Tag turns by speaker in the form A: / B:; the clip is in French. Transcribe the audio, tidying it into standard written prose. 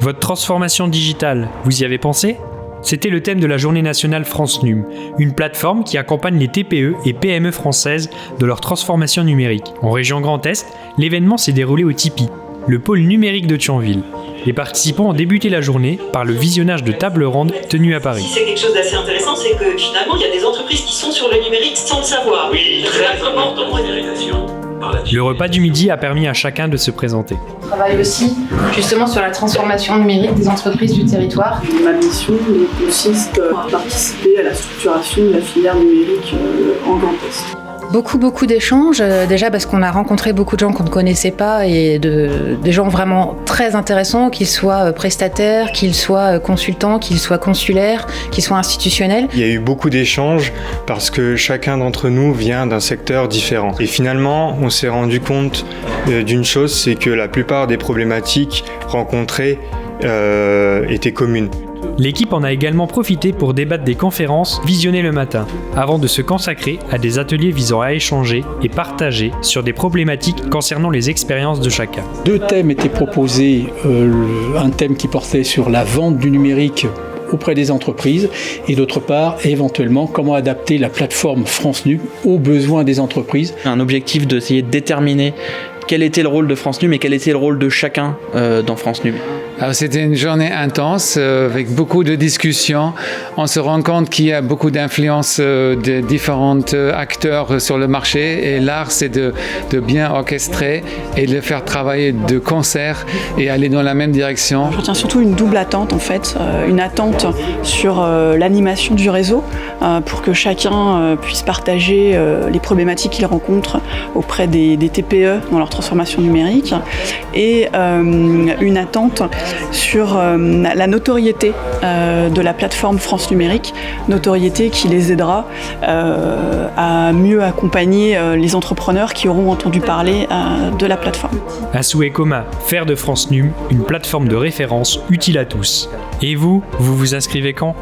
A: Votre transformation digitale, vous y avez pensé ? C'était le thème de la Journée nationale France Num, une plateforme qui accompagne les TPE et PME françaises de leur transformation numérique. En région Grand Est, l'événement s'est déroulé au Tipeee, le pôle numérique de Thionville. Les participants ont débuté la journée par le visionnage de tables rondes tenues à Paris.
B: Si c'est quelque chose d'assez intéressant, c'est que finalement, il y a des entreprises qui sont sur le numérique sans le savoir.
C: Oui, très important, numérisation.
A: Le repas du midi a permis à chacun de se présenter.
D: On travaille aussi justement sur la transformation numérique des entreprises du territoire.
E: Ma mission consiste à participer à la structuration de la filière numérique en Grand Est.
D: Beaucoup d'échanges, déjà parce qu'on a rencontré beaucoup de gens qu'on ne connaissait pas et des gens vraiment très intéressants, qu'ils soient prestataires, qu'ils soient consultants, qu'ils soient consulaires, qu'ils soient institutionnels.
F: Il y a eu beaucoup d'échanges parce que chacun d'entre nous vient d'un secteur différent. Et finalement, on s'est rendu compte d'une chose, c'est que la plupart des problématiques rencontrées étaient communes.
A: L'équipe en a également profité pour débattre des conférences visionnées le matin, avant de se consacrer à des ateliers visant à échanger et partager sur des problématiques concernant les expériences de chacun.
G: 2 thèmes étaient proposés, un thème qui portait sur la vente du numérique auprès des entreprises et d'autre part, éventuellement, comment adapter la plateforme France Num aux besoins des entreprises.
H: Un objectif d'essayer de déterminer quel était le rôle de France Num et quel était le rôle de chacun dans France Num.
I: Alors, c'était une journée intense avec beaucoup de discussions. On se rend compte qu'il y a beaucoup d'influences de différents acteurs sur le marché et l'art c'est de bien orchestrer et de le faire travailler de concert et aller dans la même direction.
E: Je retiens surtout une double attente en fait, une attente sur l'animation du réseau pour que chacun puisse partager les problématiques qu'il rencontre auprès des TPE dans leur transformation numérique et une attente sur la notoriété de la plateforme France Numérique, notoriété qui les aidera à mieux accompagner les entrepreneurs qui auront entendu parler de la plateforme.
A: Un souhait commun, faire de France Num une plateforme de référence utile à tous. Et vous vous inscrivez quand ?